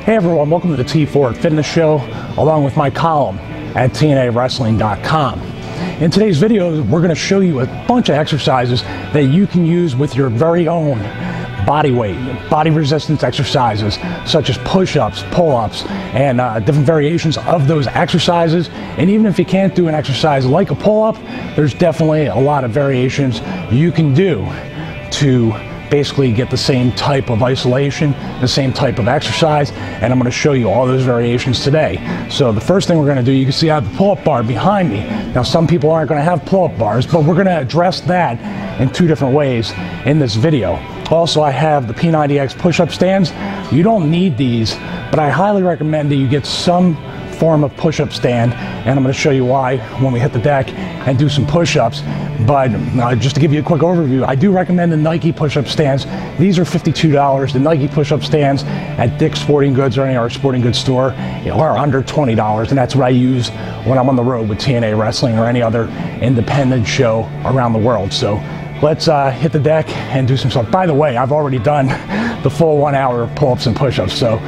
Hey everyone, welcome to the T4 Fitness Show, along with my column at tnawrestling.com. In today's video, we're going to show you a bunch of exercises that you can use with your very own body weight, body resistance exercises, such as push-ups, pull-ups, and different variations of those exercises. And even if you can't do an exercise like a pull-up, there's definitely a lot of variations you can do to basically get the same type of isolation, the same type of exercise, and I'm going to show you all those variations today. So the first thing we're going to do, you can see I have the pull-up bar behind me. Now some people aren't going to have pull-up bars, but we're going to address that in two different ways in this video. Also, I have the P90X push-up stands. You don't need these, but I highly recommend that you get some form of push-up stand, and I'm going to show you why when we hit the deck and do some push-ups. But just to give you a quick overview, I do recommend the Nike push-up stands. These are $52. The Nike push-up stands at Dick's Sporting Goods or any other sporting goods store are under $20, and that's what I use when I'm on the road with TNA Wrestling or any other independent show around the world. So let's hit the deck and do some stuff. By the way, I've already done the full 1 hour of pull-ups and push-ups, so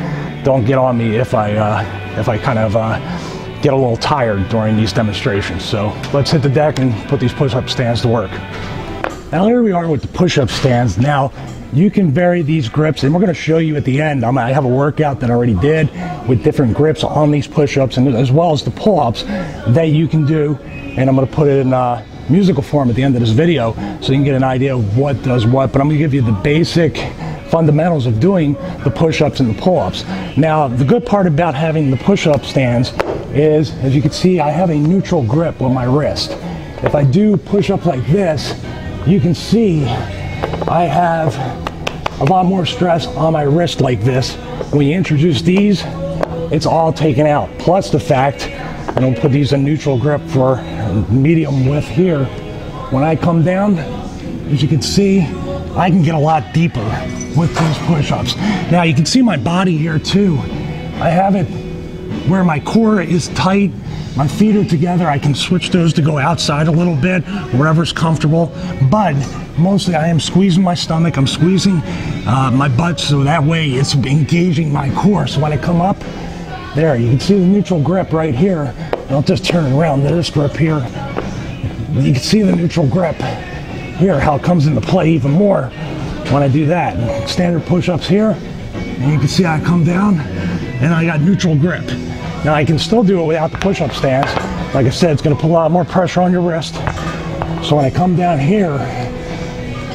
don't get on me if I kind of get a little tired during these demonstrations. So let's hit the deck and put these push-up stands to work. Now here we are with the push-up stands. Now you can vary these grips, and we're going to show you at the end. I have a workout that I already did with different grips on these push-ups, and as well as the pull-ups that you can do. And I'm going to put it in musical form at the end of this video so you can get an idea of what does what. But I'm going to give you the basic fundamentals of doing the push-ups and the pull-ups. Now the good part about having the push-up stands is, as you can see, I have a neutral grip on my wrist. If I do push-ups like this, you can see I have a lot more stress on my wrist like this. When you introduce these, it's all taken out. Plus the fact, I don't put these in neutral grip for medium width here. When I come down, as you can see, I can get a lot deeper with these push-ups. Now you can see my body here too. I have it where my core is tight, my feet are together. I can switch those to go outside a little bit, wherever's comfortable. But mostly I am squeezing my stomach, I'm squeezing my butt, so that way it's engaging my core. So when I come up, there, you can see the neutral grip right here. I'll just turn it around to this grip here. You can see the neutral grip here, how it comes into play even more when I do that. Standard push-ups here, and you can see I come down and I got neutral grip. Now I can still do it without the push-up stands. Like I said, it's going to put a lot more pressure on your wrist. So when I come down here,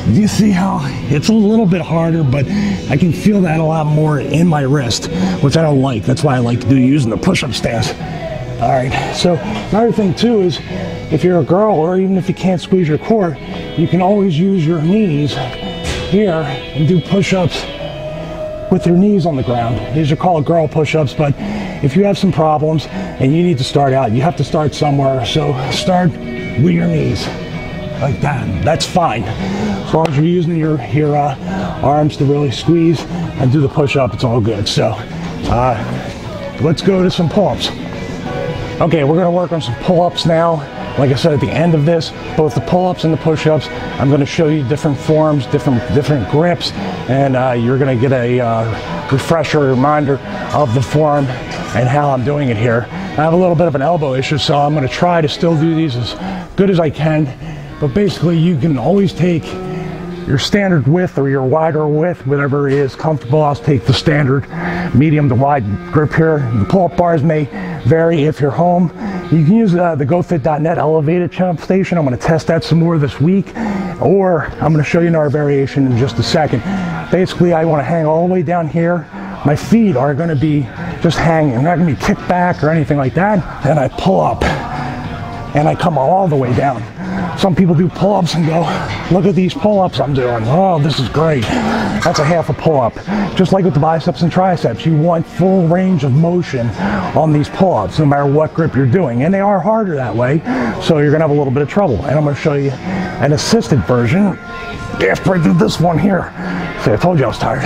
you see how it's a little bit harder, but I can feel that a lot more in my wrist, which I don't like. That's why I like to do using the push-up stands. All right, so another thing too is, if you're a girl or even if you can't squeeze your core, you can always use your knees here and do push-ups with your knees on the ground. These are called girl push-ups, but if you have some problems and you need to start out, you have to start somewhere. So start with your knees like that. That's fine. As long as you're using your arms to really squeeze and do the push-up, it's all good. So let's go to some pull-ups. Okay, we're going to work on some pull-ups now. Like I said, at the end of this, both the pull-ups and the push-ups, I'm going to show you different forms, different grips, and you're going to get a refresher, reminder of the form and how I'm doing it here. I have a little bit of an elbow issue, so I'm going to try to still do these as good as I can. But basically, you can always take your standard width or your wider width, whatever is comfortable. I'll take the standard medium to wide grip here. The pull-up bars may vary if you're home. You can use the GoFit.net elevated jump station. I'm going to test that some more this week, or I'm going to show you another variation in just a second. Basically, I want to hang all the way down here. My feet are going to be just hanging. They're not going to be kicked back or anything like that. Then I pull up and I come all the way down. Some people do pull-ups and go, look at these pull-ups I'm doing. Oh, this is great. That's a half a pull-up. Just like with the biceps and triceps, you want full range of motion on these pull-ups, no matter what grip you're doing. And they are harder that way, so you're going to have a little bit of trouble. And I'm going to show you an assisted version after I do this one here. See, I told you I was tired.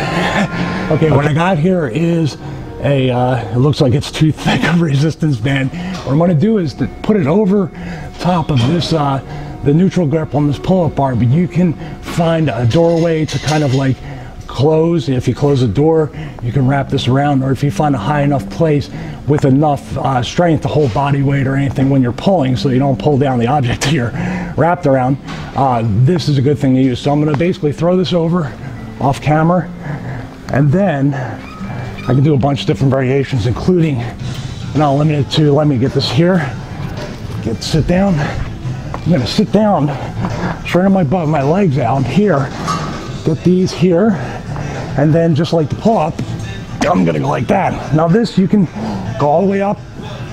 Okay, what I got here is it looks like it's too thick of a resistance band. What I'm going to do is to put it over top of this the neutral grip on this pull-up bar, but you can find a doorway to kind of like closed. If you close the door, you can wrap this around, or if you find a high enough place with enough strength to hold body weight or anything when you're pulling, so you don't pull down the object that you're wrapped around, this is a good thing to use. So I'm going to basically throw this over off camera, and then I can do a bunch of different variations, including, not limited to, let me get this here, sit down. I'm going to sit down, straighten my butt, my legs out here, get these here, and then just like the pull-up, I'm going to go like that. Now this, you can go all the way up.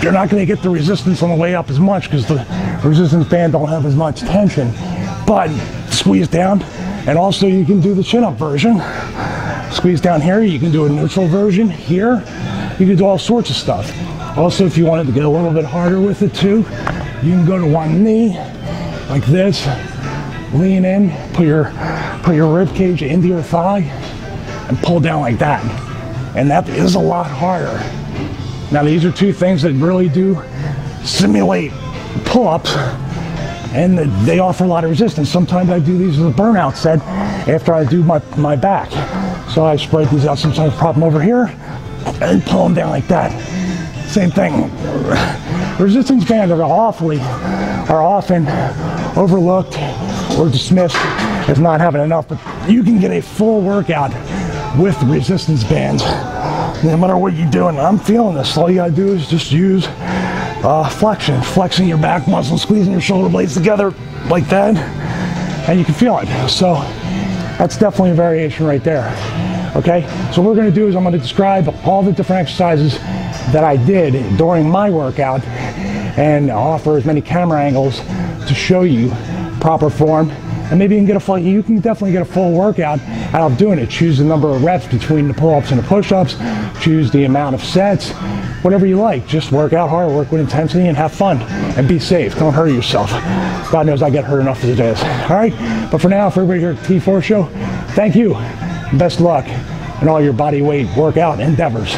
You're not going to get the resistance on the way up as much because the resistance band don't have as much tension, but squeeze down. And also you can do the chin-up version. Squeeze down here. You can do a neutral version here. You can do all sorts of stuff. Also, if you wanted to get a little bit harder with it too, you can go to one knee like this, lean in, put your rib cage into your thigh, and pull down like that. And that is a lot harder. Now these are two things that really do simulate pull-ups, and they offer a lot of resistance. Sometimes I do these as a burnout set after I do my back. So I spread these out, sometimes prop them over here, and pull them down like that. Same thing. Resistance bands are often overlooked or dismissed as not having enough, but you can get a full workout with resistance bands. No matter what you're doing, I'm feeling this. All you gotta do is just use flexing your back muscle, squeezing your shoulder blades together like that, and you can feel it. So that's definitely a variation right there. Okay, so what we're going to do is I'm going to describe all the different exercises that I did during my workout and offer as many camera angles to show you proper form, and maybe you can definitely get a full workout out of doing it. Choose the number of reps between the pull-ups and the push-ups, choose the amount of sets, whatever you like. Just work out hard, work with intensity, and have fun, and be safe. Don't hurt yourself. God knows I get hurt enough as it is. All right, but for now, for everybody here at the T4 Show, thank you. Best luck in all your body weight workout endeavors.